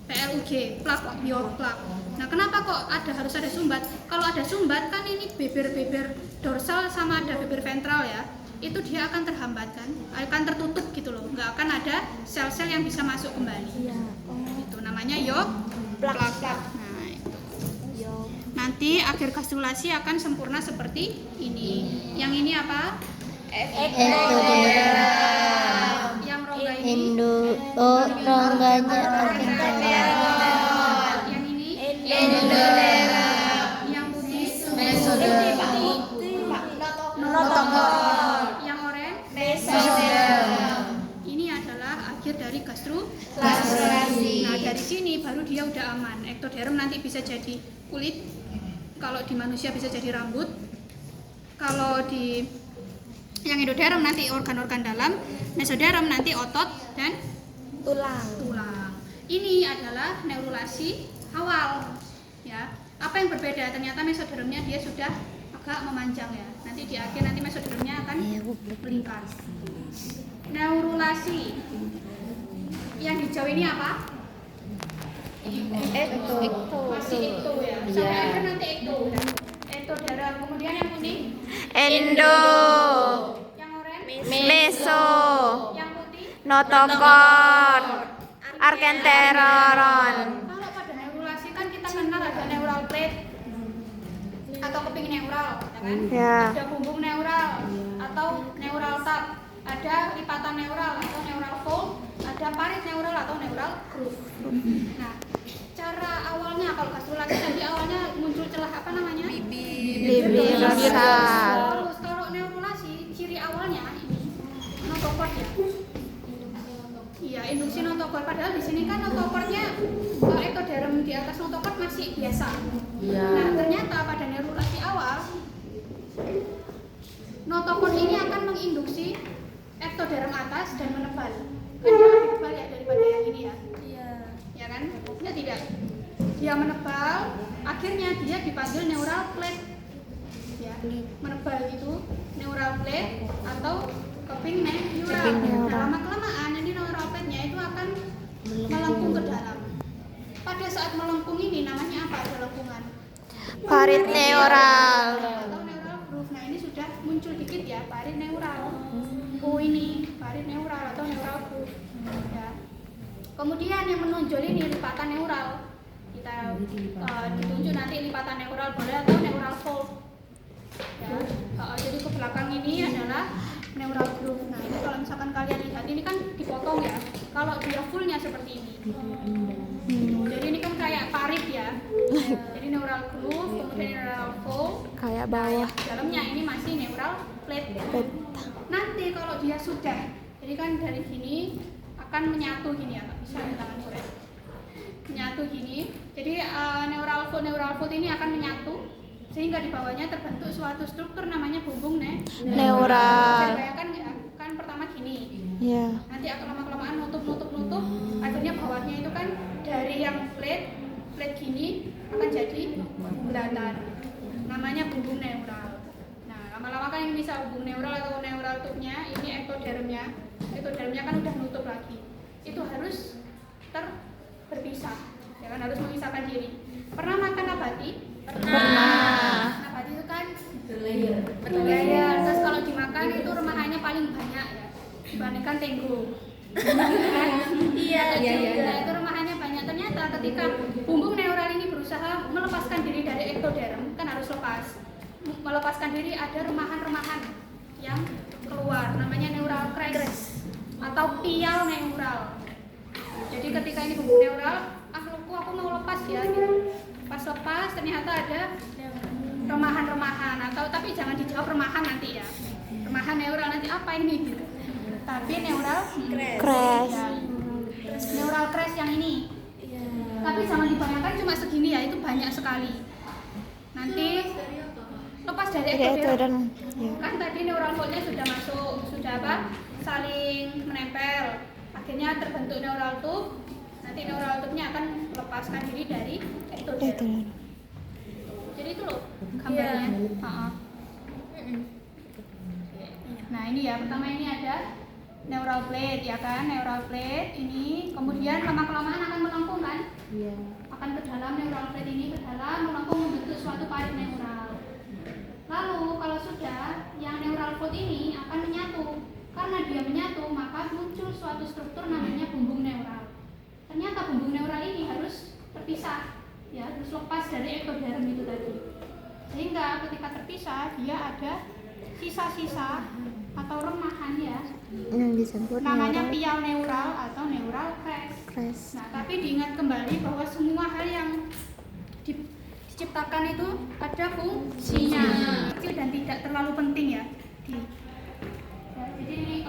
PLUG plug Yolk plug. Nah, kenapa kok harus ada sumbat? Kalau ada sumbat kan ini beber dorsal sama ada beber ventral ya. Itu dia akan terhambat kan, akan tertutup gitu loh. Nggak akan ada sel-sel yang bisa masuk kembali. Itu namanya Yolk plug. Nah, itu. Nanti akhir gastrulasi akan sempurna seperti ini. Yang ini apa? Yang rongga ini Rongganya arkenteron. yang ini Endoderm. yang putih Mesoderm. Notochord. yang oranye Mesoderm. ini adalah akhir dari Gastrulasi. Nah dari sini baru dia udah aman. Ektoderm nanti bisa jadi kulit, kalau di manusia bisa jadi rambut, kalau di yang endoderm nanti organ-organ dalam, mesoderm nanti otot dan tulang. Ini adalah neurulasi awal ya. Apa yang berbeda? Ternyata mesodermnya dia sudah agak memanjang ya. Nanti di akhir nanti mesodermnya akan melingkar. Neurulasi yang hijau ini apa? Masih ekto ya. Sampai akhir nanti ekto ya. Ektoderm. Kemudian yang kuning, Endo. yang oranye, Meso. yang putih. Notochord. Arkenteron. Kalau pada neurulasi kan kita kenal ada neural plate atau keping neural, ya kan? Ya. Ada bumbung neural atau neural tap, ada lipatan neural atau neural fold, ada parit neural atau neural groove. Nah, cara awalnya kalau gastrulasi tadi awalnya muncul celah apa namanya? Bibir dorsal. Kalau neurulasi ciri awalnya ini notochord ya. Iya, induksi notochord. Padahal di sini kan notochordnya ektoderm di atas notochord masih biasa. Nah, ternyata pada neurulasi awal notochord ini akan menginduksi ektoderm atas dan menebal. Kan dia lebih tebal ya daripada yang ini ya. Ya kan? Ya tidak. Dia menebal, akhirnya dia dipanggil neural plate. Ya, menebal gitu, neural plate atau cupping neural. Nah, lama-kelamaan ini neural plate-nya itu akan melengkung ke dalam. Pada saat melengkung ini namanya apa? Ada lengkungan. Parit neural. Atau neural groove. Nah, ini sudah muncul dikit ya, parit neural. Oh, ini parit neural atau neural groove. Ya. Kemudian yang menonjol ini lipatan neural. Kita ditunjuk nanti lipatan neural boleh atau neural fold. Ya. Jadi ke belakang ini adalah neural groove. Nah, ini kalau misalkan kalian lihat ini kan dipotong ya. Kalau dia fullnya seperti ini. Jadi ini kan kayak parit ya. Jadi neural groove, kemudian neural fold. Kayak bawah. Dalamnya ini masih neural plate ya. Nanti kalau dia sudah, jadi kan dari sini akan menyatu gini ya, nggak bisa di tangan korek. Menyatu gini. Jadi neural fold ini akan menyatu sehingga di bawahnya terbentuk suatu struktur namanya bumbung Neural. Saya bayangkan ya, kan pertama gini. Ya. Nanti akan lama-kelamaan nutup, akhirnya bawahnya itu kan dari yang plate gini akan jadi bulatan. Namanya bumbung neural. Nah, lama-lama kan yang bisa bumbung neural atau neural tube-nya, ini ektodermnya. Ektodermnya kan udah nutup lagi. Itu harus berpisah. Ya kan harus memisahkan diri. Pernah makan nabati? Pernah. Nabati itu kan berlayar. Terus kalau dimakan itu remahannya paling banyak ya dibandingkan tenggo. Iya. Nah, itu remahannya banyak. Ternyata ketika bumbung neural ini berusaha melepaskan diri dari ektoderm, kan harus lepas. Melepaskan diri ada remahan-remahan yang keluar, namanya neural crest atau pial neural. Jadi ketika ini bumbung neural, aku mau lepas ya gitu. Pas lepas ternyata ada remahan-remahan atau tapi jangan dijawab remahan nanti ya. Remahan neural nanti apa ini gitu. Tapi neural Crash. ya. Neural crest yang ini. Tapi jangan dibayangkan cuma segini ya, itu banyak sekali. Nanti lepas dari ektoderm. Kan tadi neural fold-nya sudah masuk, sudah apa? Saling menempel. Akhirnya terbentuk neural tube. Nanti neural tube-nya akan melepaskan diri dari ektoderm. Jadi itu loh gambarnya. Nah, ini ya, pertama ini ada neural plate ya kan, neural plate ini kemudian lama-kelamaan akan melengkung kan? Iya. Akan ke dalam neural plate ini ke dalam melengkung membentuk suatu parit neural. Lalu kalau sudah yang neural fold ini akan menyatu. Karena dia menyatu maka muncul suatu struktur namanya bumbung neural. Ternyata bumbung neural ini harus terpisah, ya harus lepas dari ektoderm itu tadi. Sehingga ketika terpisah dia ada sisa-sisa atau remahan ya. Yang disebut Namanya pial neural atau neural crest. Nah, tapi diingat kembali bahwa semua hal yang diciptakan itu ada fungsinya, kecil dan tidak terlalu penting ya. Jadi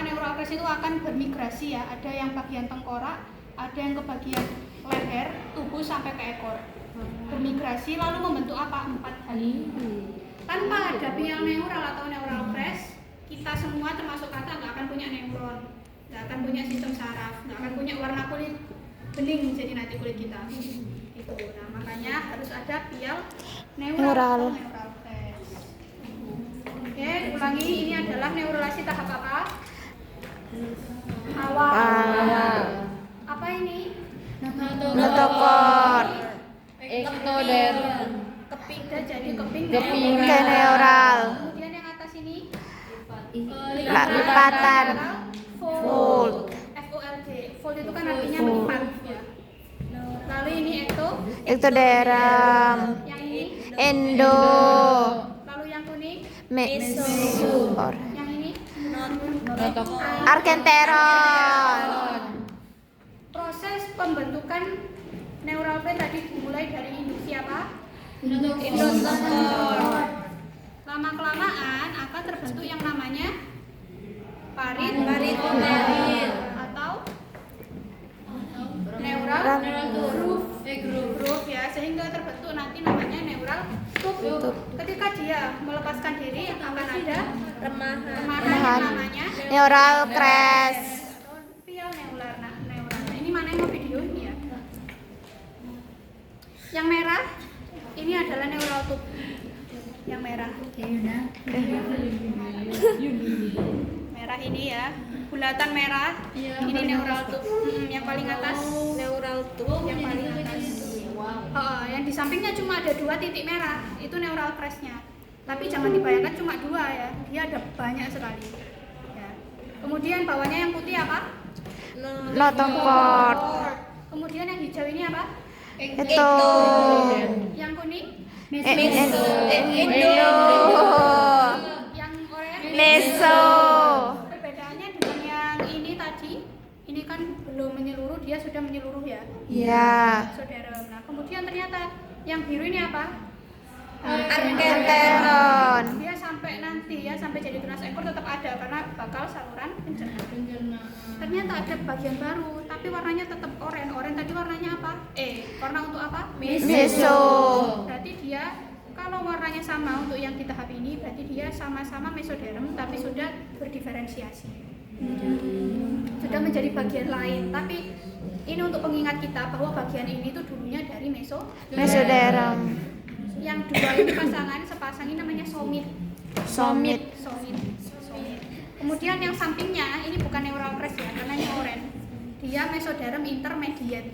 neural crest itu akan bermigrasi ya. Ada yang bagian tengkorak, ada yang ke bagian leher, tubuh sampai ke ekor. Bermigrasi lalu membentuk apa? 4 hal ini. Tanpa ada pial neural atau neural crest, kita semua termasuk kata nggak akan punya neuron, nggak akan punya sistem saraf, nggak akan punya warna kulit bening jadi nanti kulit kita. Itu. Nah, makanya harus ada pial neural atau neural crest. Oke, ulangi, ini adalah neurulasi tahap apa? Awal. Apa ini? Notochord. Ektoderm. Keping, jadi keping Neural. Kemudian yang atas ini Lipatan. fold. F-O-L-D. Fold itu kan artinya melipat ya. Lalu ini Ektoderm. yang ini Endo. lalu yang kuning, Mesor. yang ini Arkenteron. proses pembentukan neural plane tadi dimulai dari induksi apa? Endotokor. Lama-kelamaan akan terbentuk yang namanya parit atau neural groove ya, sehingga terbentuk nanti namanya neural tube. Ketika dia melepaskan diri akan ada remahan yang namanya Neural crest. pial neural. Nah, ini mana yang mau video ini ya? Yang merah ini adalah neural tube. Yang merah. Merah ini ya, bulatan merah. Ini neural tube. Yang paling atas neural tube yang paling atas. Yang di sampingnya cuma ada 2 titik merah, itu neural crest-nya. Tapi jangan dibayangkan cuma 2 ya, dia ada banyak sekali. Ya. Kemudian bawahnya yang putih apa? Notochord. Kemudian yang hijau ini apa? Itu. Yang kuning? Endo. Yang oranye? Meso. Perbedaannya dengan yang ini tadi, ini kan belum menyeluruh, dia sudah menyeluruh ya. Ya. Saudara. Nah, kemudian ternyata yang biru ini apa? Enteron. Dia sampai nanti ya, sampai jadi tunas ekor tetap ada karena bakal saluran pencernaan. Ternyata ada bagian baru, tapi warnanya tetap oranye. Oranye tadi warnanya apa? Warna untuk apa? Meso. Berarti dia kalau warnanya sama untuk yang di tahap ini, berarti dia sama-sama mesoderm tapi sudah berdiferensiasi. Sudah menjadi bagian lain. Tapi ini untuk pengingat kita bahwa bagian ini tuh dulunya dari Mesoderm. Yang 2 ini pasangan, sepasang ini namanya somit. Somit. Kemudian yang sampingnya ini bukan neural crest ya, karena ini oranye. Dia mesoderm intermediate.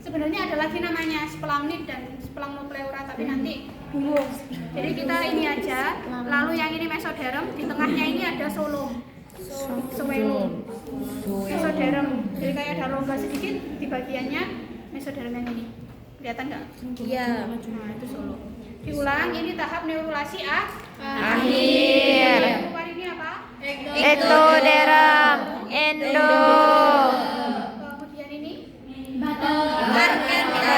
Sebenarnya ada lagi namanya splangnid dan splagnopleura, tapi nanti bingung. Jadi kita ini aja. Lalu yang ini mesoderm, di tengahnya ini ada xylem. Mesoderm. Jadi kayak ada rongga sedikit di bagiannya mesoderm yang ini. Kelihatan nggak? Iya. Nah, itu solo. Diulang, ini tahap neurulasi Akhir. keluar ini apa? Ektoderm. Endo. Kemudian ini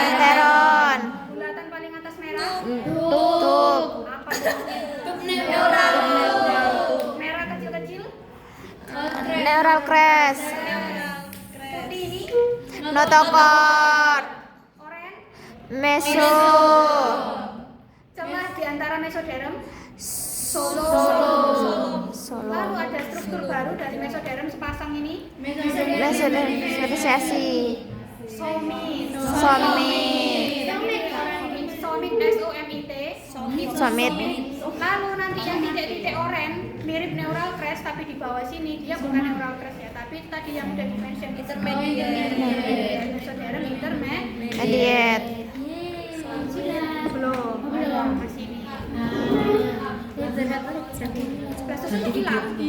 Enteron. bulatan paling atas merah. Tub. Apa? Merah kecil-kecil. Neural crest. Putih ini Notochord. oranye. Meso. Celah di antara mesoderm. Solo. Lalu ada struktur baru dari mesoderm sepasang ini. Mesoderm. Spesiasi. Somit. Somit. Somit. Somit. Lalu nanti yang titik-titik oranye mirip neural crest, tapi di bawah sini dia bukan neural crest ya, tapi tadi yang udah di-mention intermediate. Mesoderm intermediate. Belum. Masih ini. Sebelah susu hilang.